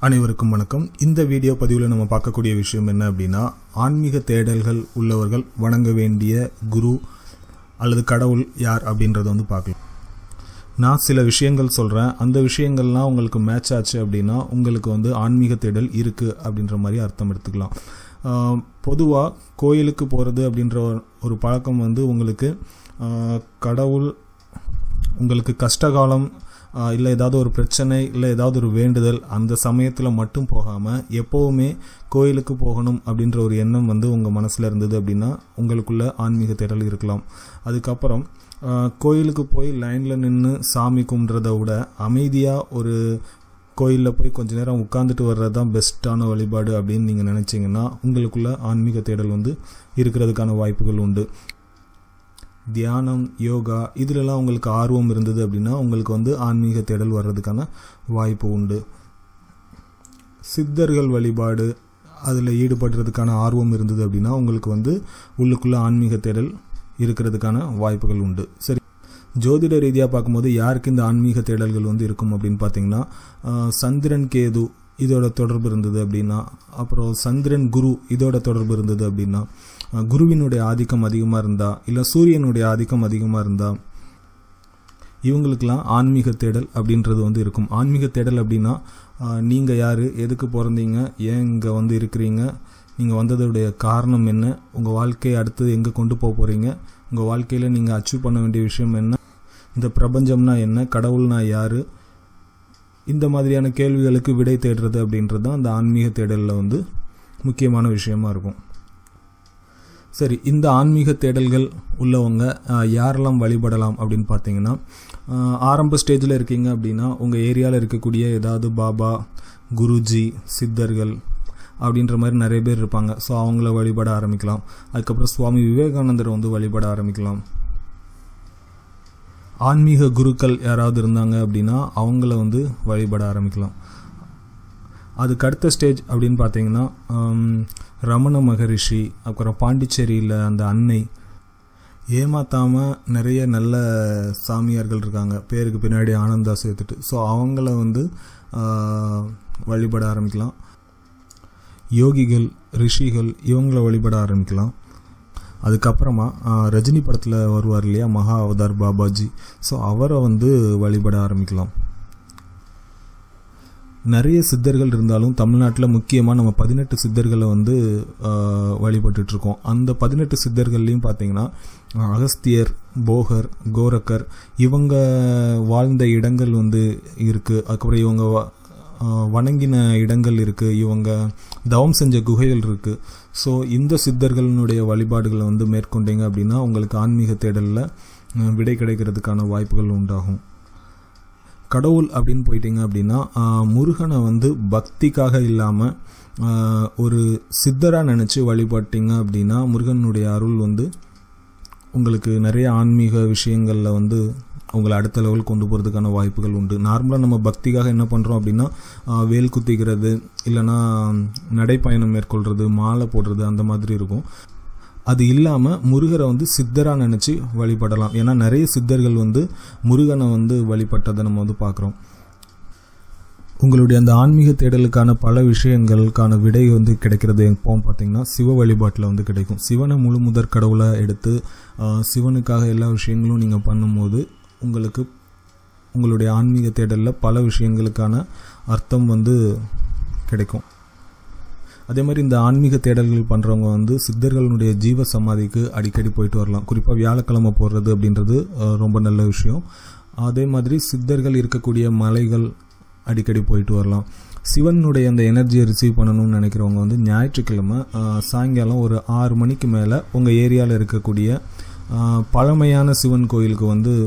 அனைவருக்கும் வணக்கம். இந்த வீடியோ பதிவில் நம்ம பார்க்கக்கூடிய விஷயம் என்ன அப்படின்னா, ஆன்மீக தேடல்கள் உள்ளவர்கள் வணங்க வேண்டிய குரு அல்லது கடவுள் யார் அப்படின்றத பார்க்கலாம். நான் சில விஷயங்கள் சொல்கிறேன், அந்த விஷயங்கள்லாம் உங்களுக்கு மேட்ச் ஆச்சு அப்படின்னா உங்களுக்கு ஆன்மீக தேடல் இருக்குது அப்படின்ற மாதிரி அர்த்தம் எடுத்துக்கலாம். பொதுவாக கோயிலுக்கு போகிறது அப்படின்ற ஒரு பழக்கம் உங்களுக்கு கடவுள் உங்களுக்கு கஷ்டகாலம் இல்லை ஏதாவது ஒரு பிரச்சனை இல்லை ஏதாவது ஒரு வேண்டுதல் அந்த சமயத்தில் மட்டும் போகாமல் எப்போவுமே கோயிலுக்கு போகணும் அப்படின்ற ஒரு எண்ணம் உங்கள் மனசில் இருந்தது அப்படின்னா உங்களுக்குள்ள ஆன்மீக தேடல் இருக்கலாம். அதுக்கப்புறம் கோயிலுக்கு போய் லைனில் நின்று சாமி கும்பிட்றத விட அமைதியாக ஒரு கோயிலில் போய் கொஞ்ச நேரம் உட்காந்துட்டு வர்றது தான் பெஸ்ட்டான வழிபாடு அப்படின்னு நீங்கள் நினச்சிங்கன்னா உங்களுக்குள்ள ஆன்மீக தேடல் இருக்கிறதுக்கான வாய்ப்புகள் உண்டு. தியானம், யோகா இதிலெல்லாம் உங்களுக்கு ஆர்வம் இருந்தது அப்படின்னா உங்களுக்கு ஆன்மீக தேடல் வர்றதுக்கான வாய்ப்பு உண்டு. சித்தர்கள் வழிபாடு அதில் ஈடுபடுறதுக்கான ஆர்வம் இருந்தது அப்படின்னா உங்களுக்கு உள்ளுக்குள்ள ஆன்மீக தேடல் இருக்கிறதுக்கான வாய்ப்புகள் உண்டு. சரி, ஜோதிட ரீதியாக பார்க்கும்போது யாருக்கு இந்த ஆன்மீக தேடல்கள் இருக்கும் அப்படின்னு பார்த்தீங்கன்னா, சந்திரன் கேது இதோட தொடர்பு இருந்தது அப்படின்னா, அப்புறம் சந்திரன் குரு இதோட தொடர்பு இருந்தது அப்படின்னா, குருவினுடைய ஆதிக்கம் அதிகமாக இருந்தால் இல்லை சூரியனுடைய ஆதிக்கம் அதிகமாக இருந்தால் இவங்களுக்கெல்லாம் ஆன்மீக தேடல் அப்படின்றது இருக்கும். ஆன்மீக தேடல் அப்படின்னா நீங்கள் யார், எதுக்கு பிறந்தீங்க, ஏன் இங்கே இருக்கிறீங்க, நீங்கள் வந்ததுடைய காரணம் என்ன, உங்கள் வாழ்க்கையை அடுத்தது எங்கே கொண்டு போக போகிறீங்க, உங்கள் வாழ்க்கையில் நீங்கள் அச்சீவ் பண்ண வேண்டிய விஷயம் என்ன, இந்த பிரபஞ்சம்னா என்ன, கடவுள்னா யார், இந்த மாதிரியான கேள்விகளுக்கு விடை தேடுறது அப்படின்றது தான் அந்த ஆன்மீக தேடலில் முக்கியமான விஷயமா இருக்கும். சரி, இந்த ஆன்மீக தேடல்கள் உள்ளவங்க யாரெல்லாம் வழிபடலாம் அப்படின்னு பார்த்தீங்கன்னா, ஆரம்ப ஸ்டேஜில் இருக்கீங்க அப்படின்னா உங்கள் ஏரியாவில் இருக்கக்கூடிய ஏதாவது பாபா, குருஜி, சித்தர்கள் அப்படின்ற மாதிரி நிறைய பேர் இருப்பாங்க. ஸோ அவங்கள வழிபட ஆரம்பிக்கலாம். அதுக்கப்புறம் சுவாமி விவேகானந்தர் வழிபட ஆரம்பிக்கலாம். ஆன்மீக குருக்கள் யாராவது இருந்தாங்க அப்படின்னா அவங்கள வழிபட ஆரம்பிக்கலாம். அதுக்கு அடுத்த ஸ்டேஜ் அப்படின்னு பார்த்தீங்கன்னா, ரமண மகரிஷி, அப்புறம் பாண்டிச்சேரியில் அந்த அன்னை, ஏமாத்தாமல் நிறைய நல்ல சாமியார்கள் இருக்காங்க, பேருக்கு பின்னாடி ஆனந்தா சேர்த்துட்டு. ஸோ அவங்கள வழிபட ஆரம்பிக்கலாம். யோகிகள், ரிஷிகள் இவங்கள வழிபட ஆரம்பிக்கலாம். அதுக்கப்புறமா ரஜினி படத்தில் வருவார் இல்லையா, மகா அவதார் பாபாஜி, ஸோ அவரை வழிபட ஆரம்பிக்கலாம். நிறைய சித்தர்கள் இருந்தாலும் தமிழ்நாட்டில் முக்கியமாக நம்ம 18 சித்தர்களை வழிபட்டுருக்கோம். அந்த 18 சித்தர்கள்லையும் பார்த்தீங்கன்னா அகஸ்தியர், போகர், கோரக்கர் இவங்க வாழ்ந்த இடங்கள் இருக்குது. அதுக்கப்புறம் இவங்க வணங்கின இடங்கள் இருக்குது, இவங்க தவம் செஞ்ச குகைகள் இருக்குது. ஸோ இந்த சித்தர்களினுடைய வழிபாடுகளை மேற்கொண்டீங்க அப்படின்னா உங்களுக்கு ஆன்மீக தேடலில் விடை கிடைக்கிறதுக்கான வாய்ப்புகள் உண்டாகும். கடவுள் அப்படின்னு போயிட்டீங்க அப்படின்னா முருகனை பக்திக்காக இல்லாமல் ஒரு சித்தராக நினச்சி வழிபட்டீங்க அப்படின்னா முருகனுடைய அருள் உங்களுக்கு நிறைய ஆன்மீக விஷயங்களில் உங்களை அடுத்த லெவல் கொண்டு போகிறதுக்கான வாய்ப்புகள் உண்டு. நார்மலாக நம்ம பக்திக்காக என்ன பண்ணுறோம் அப்படின்னா வேல் குத்திக்கிறது, இல்லைன்னா நடைப்பயணம் மேற்கொள்கிறது, மாலை போடுறது அந்த மாதிரி இருக்கும். அது இல்லாமல் முருகரை சித்தராக நினச்சி வழிபடலாம். ஏன்னா நிறைய சித்தர்கள் முருகனை வழிபட்டதை நம்ம பார்க்குறோம். உங்களுடைய அந்த ஆன்மீக தேடலுக்கான பல விஷயங்களுக்கான விடை கிடைக்கிறது எப்போ பார்த்தீங்கன்னா சிவ வழிபாட்டில் கிடைக்கும். சிவனை முழு முதற் கடவுளை எடுத்து சிவனுக்காக எல்லா விஷயங்களும் நீங்கள் பண்ணும்போது உங்களுக்கு உங்களுடைய ஆன்மீக தேடலில் பல விஷயங்களுக்கான அர்த்தம் கிடைக்கும். அதே மாதிரி இந்த ஆன்மீக தேடல்கள் பண்ணுறவங்க சித்தர்களுடைய ஜீவ சமாதிக்கு அடிக்கடி போயிட்டு வரலாம். குறிப்பாக வியாழக்கிழமை போடுறது அப்படின்றது ரொம்ப நல்ல விஷயம். அதே மாதிரி சித்தர்கள் இருக்கக்கூடிய மலைகள் அடிக்கடி போயிட்டு வரலாம். சிவனுடைய அந்த எனர்ஜியை ரிசீவ் பண்ணணும்னு நினைக்கிறவங்க ஞாயிற்றுக்கிழமை சாயங்காலம் ஒரு 6 மணிக்கு மேலே உங்கள் ஏரியாவில் இருக்கக்கூடிய பழமையான சிவன் கோயிலுக்கு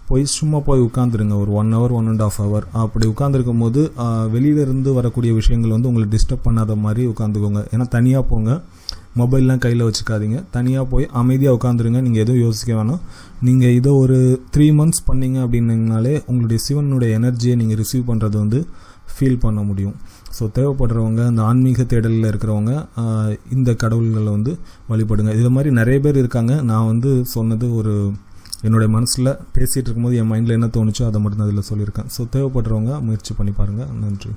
போய் சும்மா போய் உட்காந்துருங்க. ஒரு 1 hour 1.5 hour அப்படி உட்காந்துருக்கும் போது வெளியிலேருந்து வரக்கூடிய விஷயங்கள் உங்களை டிஸ்டர்ப் பண்ணாத மாதிரி உட்காந்துக்கோங்க. ஏன்னா தனியாக போங்க, மொபைல்லாம் கையில் வச்சுக்காதீங்க, தனியாக போய் அமைதியாக உட்காந்துருங்க. நீங்கள் எதுவும் யோசிக்க வேணாம். நீங்கள் இதை ஒரு 3 months பண்ணீங்க அப்படின்னீங்கனாலே உங்களுடைய சிவனுடைய எனர்ஜியை நீங்கள் ரிசீவ் பண்ணுறது ஃபீல் பண்ண முடியும். ஸோ தேவைப்படுறவங்க அந்த ஆன்மீக தேடலில் இருக்கிறவங்க இந்த கடவுள்களை வழிபடுங்க. இது மாதிரி நிறைய பேர் இருக்காங்க. நான் சொன்னது ஒரு என்னுடைய மனசில் பேசிகிட்டு இருக்கும்போது என் மைண்டில் என்ன தோணுச்சோ அதை மட்டும் தான் அதில் சொல்லியிருக்கேன். ஸோ தேவைப்படுறவங்க முயற்சி பண்ணி பாருங்கள். நன்றி.